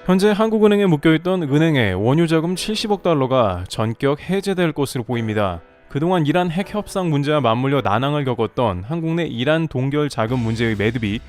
현재 한국은행에 묶여있던 은행의 원유자금 70억 달러가 전격 해제될 것으로 보입니다. 그동안 이란 핵 협상 문제와 맞물려 난항을 겪었던 한국 내 이란 동결 자금 문제의 매듭이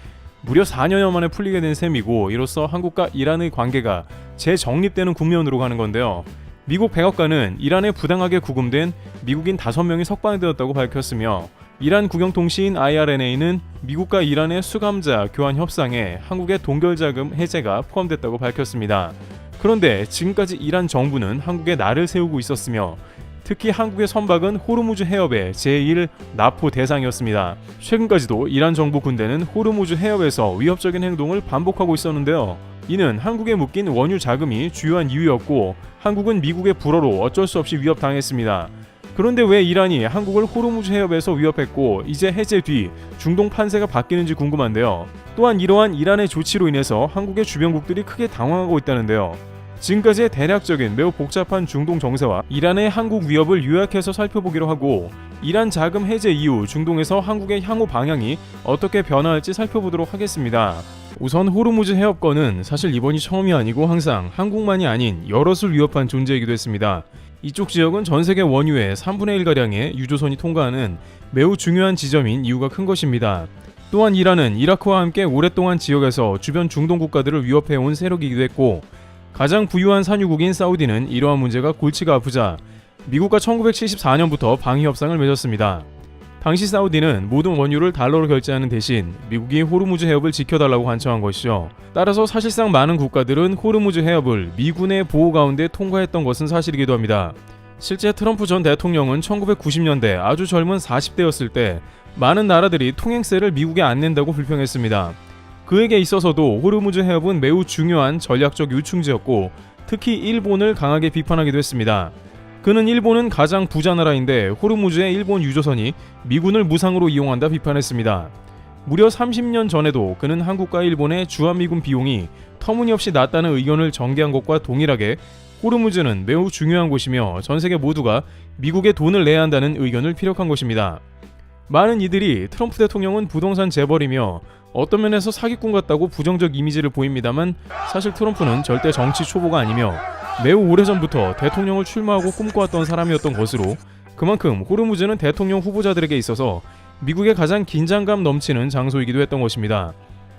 무려 4년여 만에 풀리게 된 셈이고, 이로써 한국과 이란의 관계가 재정립되는 국면으로 가는 건데요. 미국 백악관은 이란에 부당하게 구금된 미국인 5명이 석방되었다고 밝혔으며, 이란 국영통신 IRNA는 미국과 이란의 수감자 교환 협상에 한국의 동결자금 해제가 포함됐다고 밝혔습니다. 그런데 지금까지 이란 정부는 한국에 날을 세우고 있었으며, 특히 한국의 선박은 호르무즈 해협의 제1 납포 대상이었습니다. 최근까지도 이란 정부 군대는 호르무즈 해협에서 위협적인 행동을 반복하고 있었는데요. 이는 한국에 묶인 원유 자금이 주요한 이유였고, 한국은 미국의 불허로 어쩔 수 없이 위협당했습니다. 그런데 왜 이란이 한국을 호르무즈 해협에서 위협했고 이제 해제 뒤 중동 판세가 바뀌는지 궁금한데요. 또한 이러한 이란의 조치로 인해서 한국의 주변국들이 크게 당황하고 있다는데요. 지금까지의 대략적인 매우 복잡한 중동 정세와 이란의 한국 위협을 요약해서 살펴보기로 하고, 이란 자금 해제 이후 중동에서 한국의 향후 방향이 어떻게 변화할지 살펴보도록 하겠습니다. 우선 호르무즈 해협권은 사실 이번이 처음이 아니고 항상 한국만이 아닌 여럿을 위협한 존재이기도 했습니다. 이쪽 지역은 전세계 원유의 3분의 1가량의 유조선이 통과하는 매우 중요한 지점인 이유가 큰 것입니다. 또한 이란은 이라크와 함께 오랫동안 지역에서 주변 중동 국가들을 위협해온 세력이기도 했고, 가장 부유한 산유국인 사우디는 이러한 문제가 골치가 아프자 미국과 1974년부터 방위 협상을 맺었습니다. 당시 사우디는 모든 원유를 달러로 결제하는 대신 미국이 호르무즈 해협을 지켜달라고 간청한 것이죠. 따라서 사실상 많은 국가들은 호르무즈 해협을 미군의 보호 가운데 통과했던 것은 사실이기도 합니다. 실제 트럼프 전 대통령은 1990년대 아주 젊은 40대였을 때 많은 나라들이 통행세를 미국에 안 낸다고 불평했습니다. 그에게 있어서도 호르무즈 해협은 매우 중요한 전략적 요충지였고, 특히 일본을 강하게 비판하기도 했습니다. 그는 일본은 가장 부자 나라인데 호르무즈의 일본 유조선이 미군을 무상으로 이용한다 비판했습니다. 무려 30년 전에도 그는 한국과 일본의 주한미군 비용이 터무니없이 낮다는 의견을 전개한 것과 동일하게 호르무즈는 매우 중요한 곳이며 전세계 모두가 미국에 돈을 내야 한다는 의견을 피력한 것입니다. 많은 이들이 트럼프 대통령은 부동산 재벌이며 어떤 면에서 사기꾼 같다고 부정적 이미지를 보입니다만, 사실 트럼프는 절대 정치 초보가 아니며 매우 오래전부터 대통령을 출마하고 꿈꿔왔던 사람이었던 것으로, 그만큼 호르무즈는 대통령 후보자들에게 있어서 미국의 가장 긴장감 넘치는 장소이기도 했던 것입니다.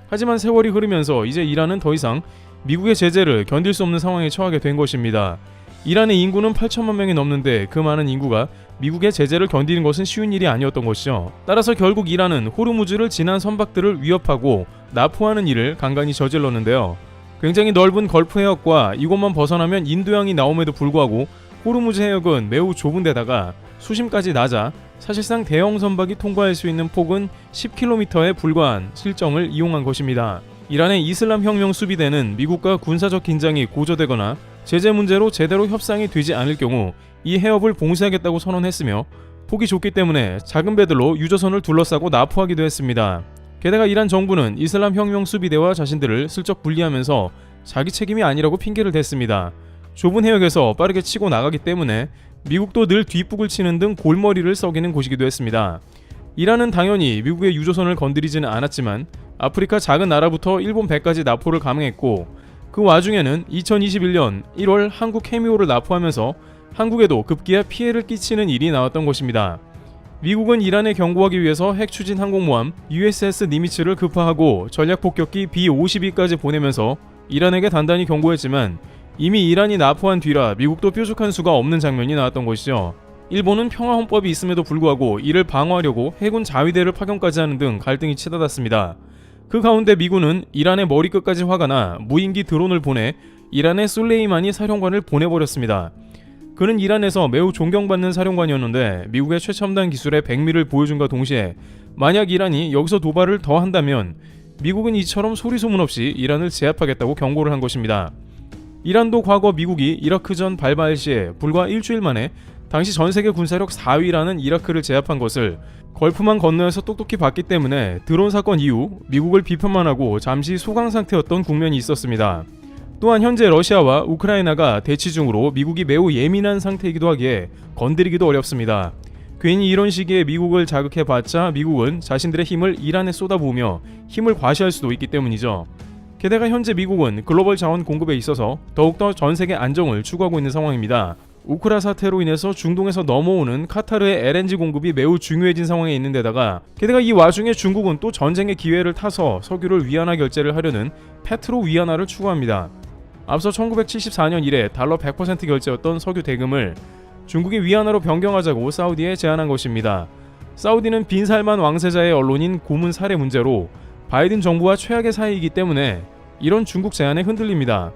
하지만 세월이 흐르면서 이제 이란은 더 이상 미국의 제재를 견딜 수 없는 상황에 처하게 된 것입니다. 이란의 인구는 8천만 명이 넘는데 그 많은 인구가 미국의 제재를 견디는 것은 쉬운 일이 아니었던 것이죠. 따라서 결국 이란은 호르무즈를 지난 선박들을 위협하고 납포하는 일을 간간히 저질렀는데요. 굉장히 넓은 걸프 해역과 이곳만 벗어나면 인도양이 나옴에도 불구하고 호르무즈 해역은 매우 좁은 데다가 수심까지 낮아 사실상 대형 선박이 통과할 수 있는 폭은 10km에 불과한 실정을 이용한 것입니다. 이란의 이슬람 혁명 수비대는 미국과 군사적 긴장이 고조되거나 제재 문제로 제대로 협상이 되지 않을 경우 이 해협을 봉쇄하겠다고 선언했으며, 폭이 좁기 때문에 작은 배들로 유조선을 둘러싸고 납포하기도 했습니다. 게다가 이란 정부는 이슬람 혁명 수비대와 자신들을 슬쩍 분리하면서 자기 책임이 아니라고 핑계를 댔습니다. 좁은 해역에서 빠르게 치고 나가기 때문에 미국도 늘 뒷북을 치는 등 골머리를 썩이는 곳이기도 했습니다. 이란은 당연히 미국의 유조선을 건드리지는 않았지만 아프리카 작은 나라부터 일본 배까지 납포를 감행했고, 그 와중에는 2021년 1월 한국 해미호를 납포하면서 한국에도 급기야 피해를 끼치는 일이 나왔던 것입니다. 미국은 이란에 경고하기 위해서 핵 추진 항공모함 USS 니미츠를 급파하고 전략 폭격기 B-52까지 보내면서 이란에게 단단히 경고했지만, 이미 이란이 납포한 뒤라 미국도 뾰족한 수가 없는 장면이 나왔던 것이죠. 일본은 평화헌법이 있음에도 불구하고 이를 방어하려고 해군 자위대를 파견까지 하는 등 갈등이 치닫았습니다. 그 가운데 미군은 이란의 머리끝까지 화가 나 무인기 드론을 보내 이란의 술레이마니 사령관을 보내버렸습니다. 그는 이란에서 매우 존경받는 사령관이었는데 미국의 최첨단 기술의 백미를 보여준과 동시에 만약 이란이 여기서 도발을 더 한다면 미국은 이처럼 소리소문 없이 이란을 제압하겠다고 경고를 한 것입니다. 이란도 과거 미국이 이라크전 발발 시에 불과 일주일 만에 당시 전세계 군사력 4위라는 이라크를 제압한 것을 걸프만 건너에서 똑똑히 봤기 때문에 드론 사건 이후 미국을 비판만 하고 잠시 소강 상태였던 국면이 있었습니다. 또한 현재 러시아와 우크라이나가 대치 중으로 미국이 매우 예민한 상태이기도 하기에 건드리기도 어렵습니다. 괜히 이런 시기에 미국을 자극해봤자 미국은 자신들의 힘을 이란에 쏟아부으며 힘을 과시할 수도 있기 때문이죠. 게다가 현재 미국은 글로벌 자원 공급에 있어서 더욱더 전 세계 안정을 추구하고 있는 상황입니다. 우크라 사태로 인해서 중동에서 넘어오는 카타르의 LNG 공급이 매우 중요해진 상황에 있는 데다가 게다가 이 와중에 중국은 또 전쟁의 기회를 타서 석유를 위안화 결제를 하려는 페트로 위안화를 추구합니다. 앞서 1974년 이래 달러 100% 결제였던 석유 대금을 중국이 위안화로 변경하자고 사우디에 제안한 것입니다. 사우디는 빈살만 왕세자의 언론인 고문 살해 문제로 바이든 정부와 최악의 사이이기 때문에 이런 중국 제안에 흔들립니다.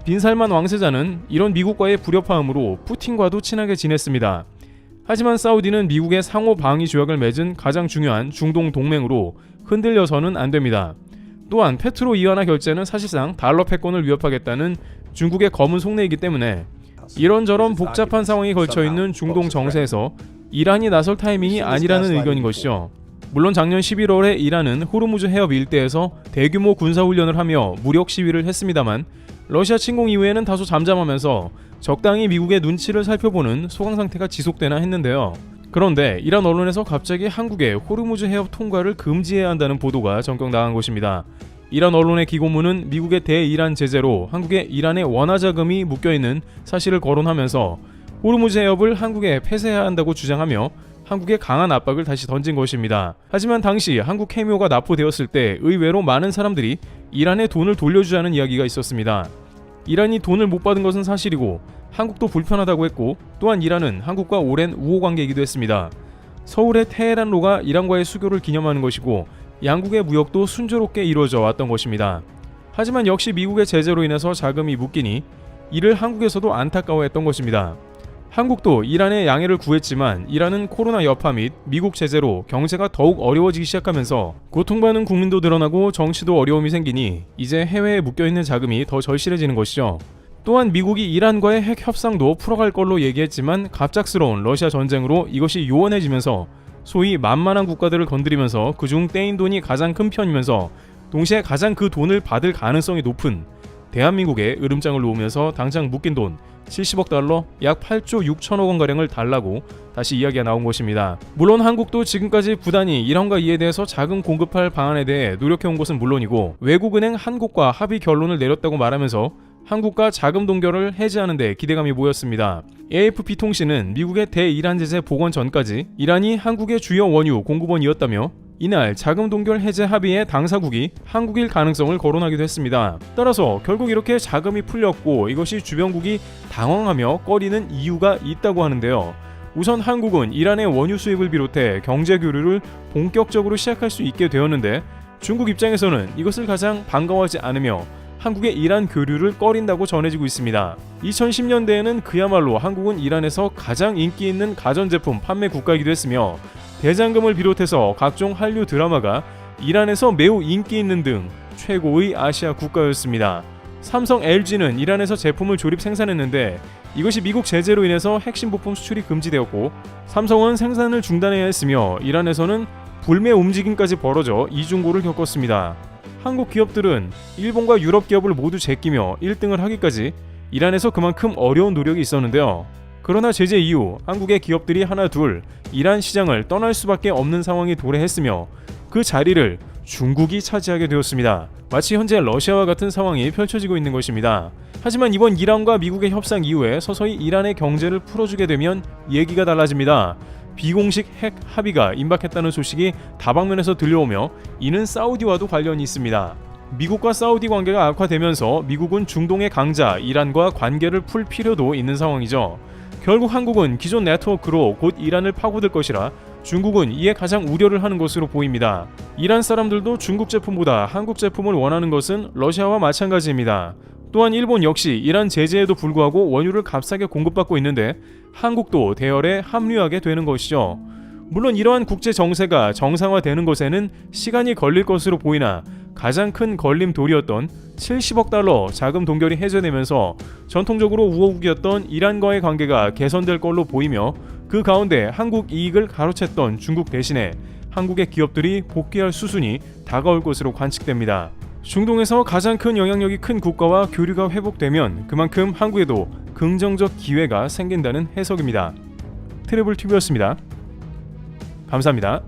빈살만 왕세자는 이런 미국과의 불협화음으로 푸틴과도 친하게 지냈습니다. 하지만 사우디는 미국의 상호 방위 조약을 맺은 가장 중요한 중동 동맹으로 흔들려서는 안 됩니다. 또한 페트로 위안화 결제는 사실상 달러 패권을 위협하겠다는 중국의 검은 속내이기 때문에 이런저런 복잡한 상황이 걸쳐있는 중동 정세에서 이란이 나설 타이밍이 아니라는 의견인 것이죠. 물론 작년 11월에 이란은 호르무즈 해협 일대에서 대규모 군사훈련을 하며 무력 시위를 했습니다만 러시아 침공 이후에는 다소 잠잠하면서 적당히 미국의 눈치를 살펴보는 소강 상태가 지속되나 했는데요. 그런데 이란 언론에서 갑자기 한국의 호르무즈 해협 통과를 금지해야 한다는 보도가 전격 나간 것입니다. 이란 언론의 기고문은 미국의 대이란 제재로 한국의 이란의 원화 자금이 묶여있는 사실을 거론하면서 호르무즈 해협을 한국에 폐쇄해야 한다고 주장하며 한국에 강한 압박을 다시 던진 것입니다. 하지만 당시 한국 해묘가 납포되었을 때 의외로 많은 사람들이 이란에 돈을 돌려주자는 이야기가 있었습니다. 이란이 돈을 못 받은 것은 사실이고 한국도 불편하다고 했고 또한 이란은 한국과 오랜 우호 관계이기도 했습니다. 서울의 테헤란로가 이란과의 수교를 기념하는 것이고 양국의 무역도 순조롭게 이루어져 왔던 것입니다. 하지만 역시 미국의 제재로 인해서 자금이 묶이니 이를 한국에서도 안타까워했던 것입니다. 한국도 이란의 양해를 구했지만 이란은 코로나 여파 및 미국 제재로 경제가 더욱 어려워지기 시작하면서 고통받는 국민도 늘어나고 정치도 어려움이 생기니 이제 해외에 묶여있는 자금이 더 절실해지는 것이죠. 또한 미국이 이란과의 핵 협상도 풀어갈 걸로 얘기했지만 갑작스러운 러시아 전쟁으로 이것이 요원해지면서 소위 만만한 국가들을 건드리면서 그중 떼인 돈이 가장 큰 편이면서 동시에 가장 그 돈을 받을 가능성이 높은 대한민국에 으름장을 놓으면서 당장 묶인 돈 70억 달러 약 8조 6천억 원가량을 달라고 다시 이야기가 나온 것입니다. 물론 한국도 지금까지 부단히 이란과 이에 대해서 자금 공급할 방안에 대해 노력해온 것은 물론이고 외국은행 한국과 합의 결론을 내렸다고 말하면서 한국과 자금 동결을 해제하는 데 기대감이 모였습니다. AFP 통신은 미국의 대이란 제재 복원 전까지 이란이 한국의 주요 원유 공급원이었다며 이날 자금 동결 해제 합의의 당사국이 한국일 가능성을 거론하기도 했습니다. 따라서 결국 이렇게 자금이 풀렸고 이것이 주변국이 당황하며 꺼리는 이유가 있다고 하는데요. 우선 한국은 이란의 원유 수입을 비롯해 경제 교류를 본격적으로 시작할 수 있게 되었는데 중국 입장에서는 이것을 가장 반가워하지 않으며 한국의 이란 교류를 꺼린다고 전해지고 있습니다. 2010년대에는 그야말로 한국은 이란에서 가장 인기 있는 가전제품 판매 국가이기도 했으며 대장금을 비롯해서 각종 한류 드라마가 이란에서 매우 인기 있는 등 최고의 아시아 국가였습니다. 삼성, LG는 이란에서 제품을 조립 생산했는데 이것이 미국 제재로 인해서 핵심 부품 수출이 금지되었고 삼성은 생산을 중단해야 했으며 이란에서는 불매 움직임까지 벌어져 이중고를 겪었습니다. 한국 기업들은 일본과 유럽 기업을 모두 제끼며 1등을 하기까지 이란에서 그만큼 어려운 노력이 있었는데요. 그러나 제재 이후 한국의 기업들이 하나 둘 이란 시장을 떠날 수밖에 없는 상황이 도래했으며 그 자리를 중국이 차지하게 되었습니다. 마치 현재 러시아와 같은 상황이 펼쳐지고 있는 것입니다. 하지만 이번 이란과 미국의 협상 이후에 서서히 이란의 경제를 풀어주게 되면 얘기가 달라집니다. 비공식 핵 합의가 임박했다는 소식이 다방면에서 들려오며 이는 사우디와도 관련이 있습니다. 미국과 사우디 관계가 악화되면서 미국은 중동의 강자 이란과 관계를 풀 필요도 있는 상황이죠. 결국 한국은 기존 네트워크로 곧 이란을 파고들 것이라 중국은 이에 가장 우려를 하는 것으로 보입니다. 이란 사람들도 중국 제품보다 한국 제품을 원하는 것은 러시아와 마찬가지입니다. 또한 일본 역시 이란 제재에도 불구하고 원유를 값싸게 공급받고 있는데 한국도 대열에 합류하게 되는 것이죠. 물론 이러한 국제 정세가 정상화되는 것에는 시간이 걸릴 것으로 보이나 가장 큰 걸림돌이었던 70억 달러 자금 동결이 해제되면서 전통적으로 우호국이었던 이란과의 관계가 개선될 걸로 보이며 그 가운데 한국 이익을 가로챘던 중국 대신에 한국의 기업들이 복귀할 수순이 다가올 것으로 관측됩니다. 중동에서 가장 큰 영향력이 큰 국가와 교류가 회복되면 그만큼 한국에도 긍정적 기회가 생긴다는 해석입니다. 트래블TV였습니다. 감사합니다.